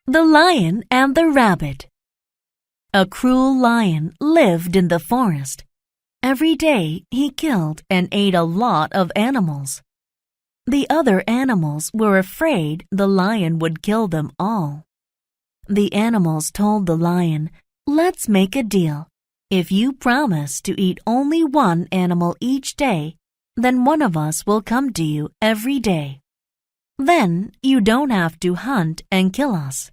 The Lion and the Rabbit. A cruel lion lived in the forest. Every day he killed and ate a lot of animals. The other animals were afraid the lion would kill them all. The animals told the lion, "Let's make a deal. If you promise to eat only one animal each day, then one of us will come to you every day. Then you don't have to hunt and kill us."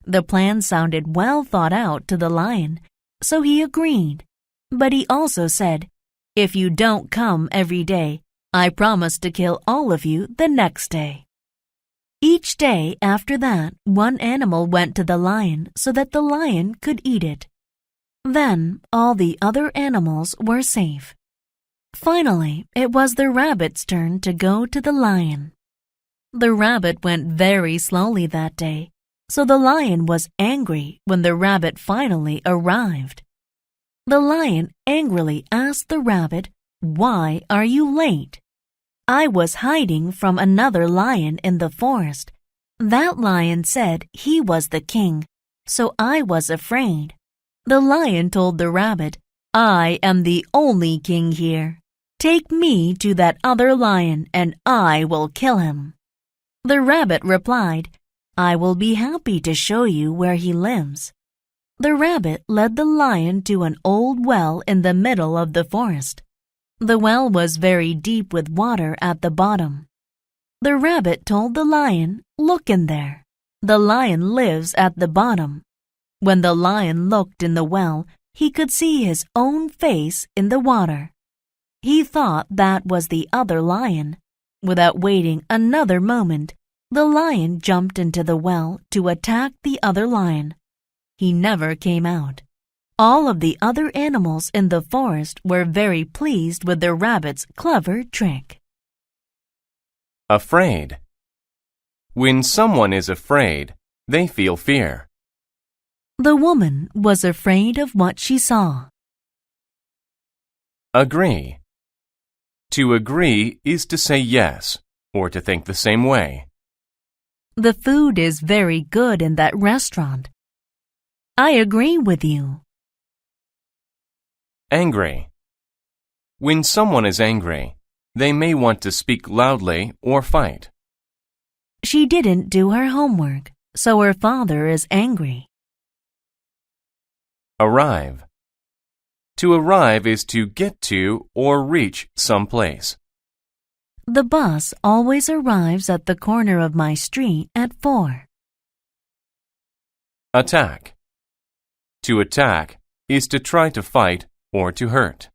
The plan sounded well thought out to the lion, so he agreed. But he also said, "If you don't come every day, I promise to kill all of you the next day." Each day after that, one animal went to the lion so that the lion could eat it. Then all the other animals were safe. Finally, it was the rabbit's turn to go to the lion. The rabbit went very slowly that day, so the lion was angry when the rabbit finally arrived. The lion angrily asked the rabbit, "Why are you late?" "I was hiding from another lion in the forest. That lion said he was the king, so I was afraid." The lion told the rabbit, "I am the only king here. Take me to that other lion and I will kill him." The rabbit replied, "I will be happy to show you where he lives." The rabbit led the lion to an old well in the middle of the forest. The well was very deep with water at the bottom. The rabbit told the lion, "Look in there. The lion lives at the bottom." When the lion looked in the well, he could see his own face in the water. He thought that was the other lion. Without waiting another moment, the lion jumped into the well to attack the other lion. He never came out. All of the other animals in the forest were very pleased with the rabbit's clever trick. Afraid. When someone is afraid, they feel fear. The woman was afraid of what she saw. Agree. To agree is to say yes, or to think the same way. The food is very good in that restaurant. I agree with you. Angry. When someone is angry, they may want to speak loudly or fight. She didn't do her homework, so her father is angry. Arrive. To arrive is to get to or reach some place. The bus always arrives at the corner of my street at 4. Attack. To attack is to try to fight or to hurt.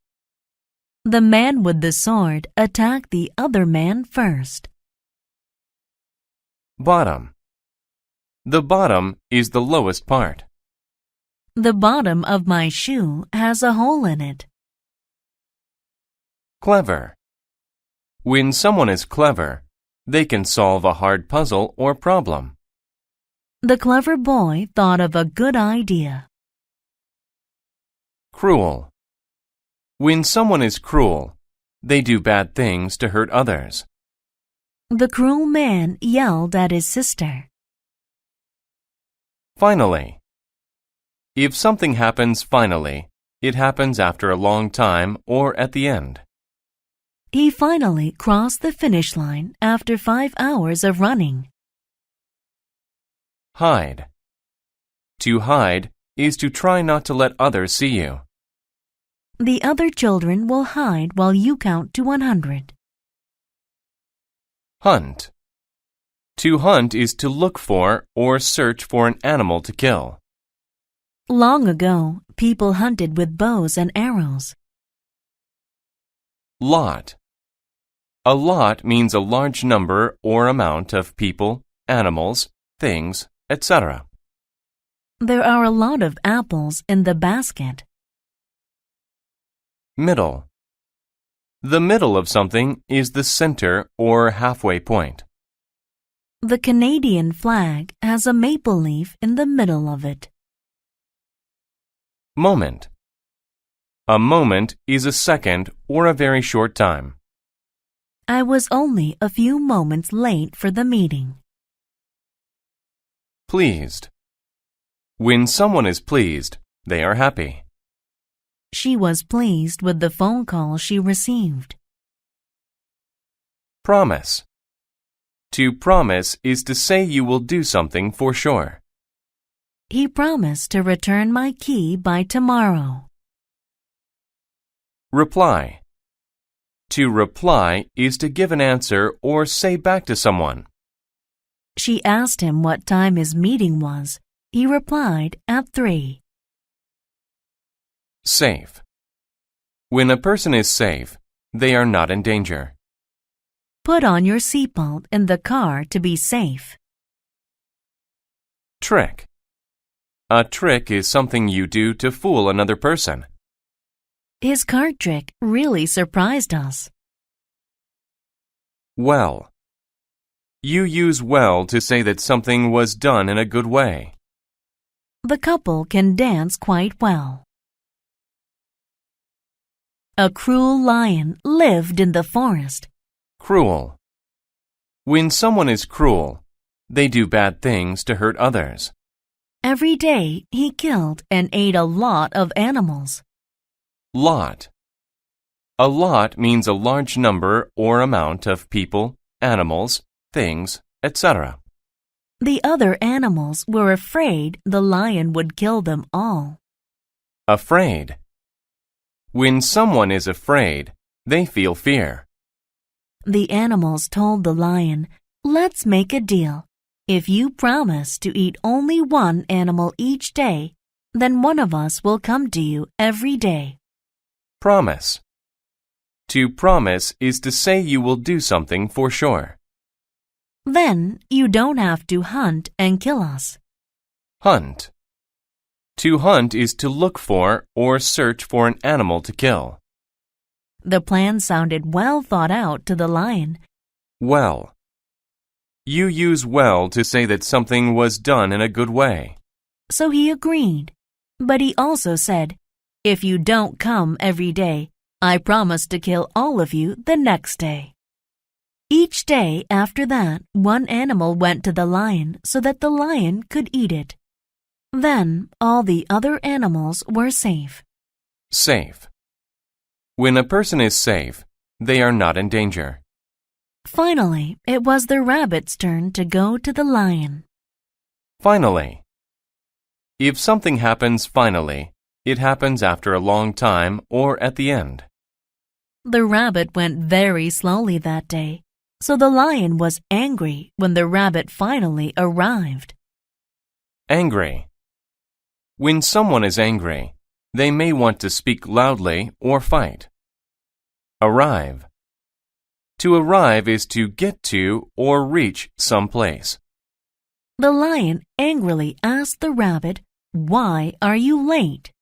The man with the sword attacked the other man first. Bottom. The bottom is the lowest part. The bottom of my shoe has a hole in it. Clever. When someone is clever, they can solve a hard puzzle or problem. The clever boy thought of a good idea. Cruel. When someone is cruel, they do bad things to hurt others. The cruel man yelled at his sister. Finally. If something happens finally, it happens after a long time or at the end. He finally crossed the finish line after 5 hours of running. Hide. To hide is to try not to let others see you. The other children will hide while you count to 100. Hunt. To hunt is to look for or search for an animal to kill. Long ago, people hunted with bows and arrows. Lot. A lot means a large number or amount of people, animals, things, etc. There are a lot of apples in the basket. Middle. The middle of something is the center or halfway point. The Canadian flag has a maple leaf in the middle of it. Moment. A moment is a second or a very short time. I was only a few moments late for the meeting. Pleased. When someone is pleased, they are happy. She was pleased with the phone call she received. Promise. To promise is to say you will do something for sure. He promised to return my key by tomorrow. Reply. To reply is to give an answer or say back to someone. She asked him what time his meeting was. He replied at 3. Safe. When a person is safe, they are not in danger. Put on your seatbelt in the car to be safe. Trick. A trick is something you do to fool another person. His card trick really surprised us. Well. You use well to say that something was done in a good way. The couple can dance quite well. A cruel lion lived in the forest. Cruel. When someone is cruel, they do bad things to hurt others. Every day he killed and ate a lot of animals. Lot. A lot means a large number or amount of people, animals, things, etc. The other animals were afraid the lion would kill them all. Afraid. When someone is afraid, they feel fear. The animals told the lion, "Let's make a deal. If you promise to eat only one animal each day, then one of us will come to you every day." Promise. To promise is to say you will do something for sure. Then you don't have to hunt and kill us. Hunt. To hunt is to look for or search for an animal to kill. The plan sounded well thought out to the lion. Well. You use well to say that something was done in a good way. So he agreed. But he also said, "If you don't come every day, I promise to kill all of you the next day." Each day after that, one animal went to the lion so that the lion could eat it. Then all the other animals were safe. Safe. When a person is safe, they are not in danger. Finally, it was the rabbit's turn to go to the lion. Finally. If something happens finally, it happens after a long time or at the end. The rabbit went very slowly that day, so the lion was angry when the rabbit finally arrived. Angry. When someone is angry, they may want to speak loudly or fight. Arrive. To arrive is to get to or reach some place. The lion angrily asked the rabbit, "Why are you late?"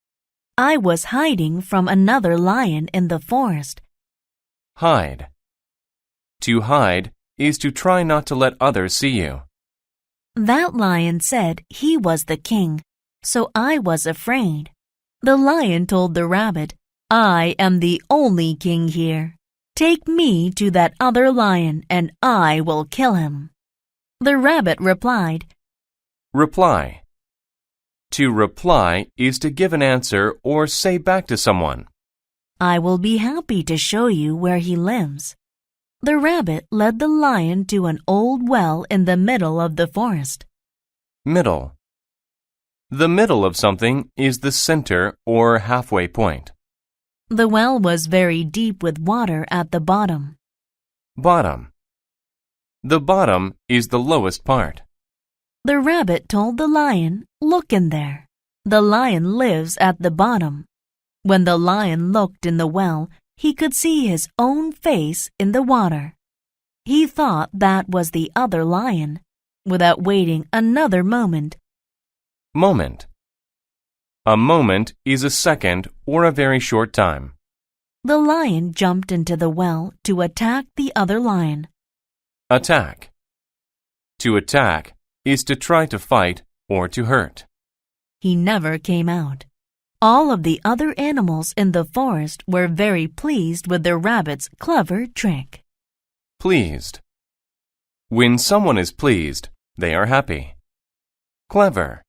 "I was hiding from another lion in the forest." Hide. To hide is to try not to let others see you. That lion said he was the king, so I was afraid. The lion told the rabbit, "I am the only king here. Take me to that other lion and I will kill him." The rabbit replied. Reply. To reply is to give an answer or say back to someone. "I will be happy to show you where he lives." The rabbit led the lion to an old well in the middle of the forest. Middle. The middle of something is the center or halfway point. The well was very deep with water at the bottom. Bottom. The bottom is the lowest part. The rabbit told the lion, "Look in there. The lion lives at the bottom." When the lion looked in the well, he could see his own face in the water. He thought that was the other lion. Without waiting another moment. Moment. A moment is a second or a very short time. The lion jumped into the well to attack the other lion. Attack. To attack is to try to fight or to hurt. He never came out. All of the other animals in the forest were very pleased with the rabbit's clever trick. Pleased. When someone is pleased, they are happy. Clever.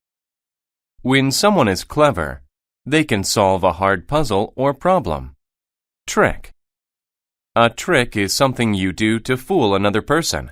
When someone is clever, they can solve a hard puzzle or problem. Trick. A trick is something you do to fool another person.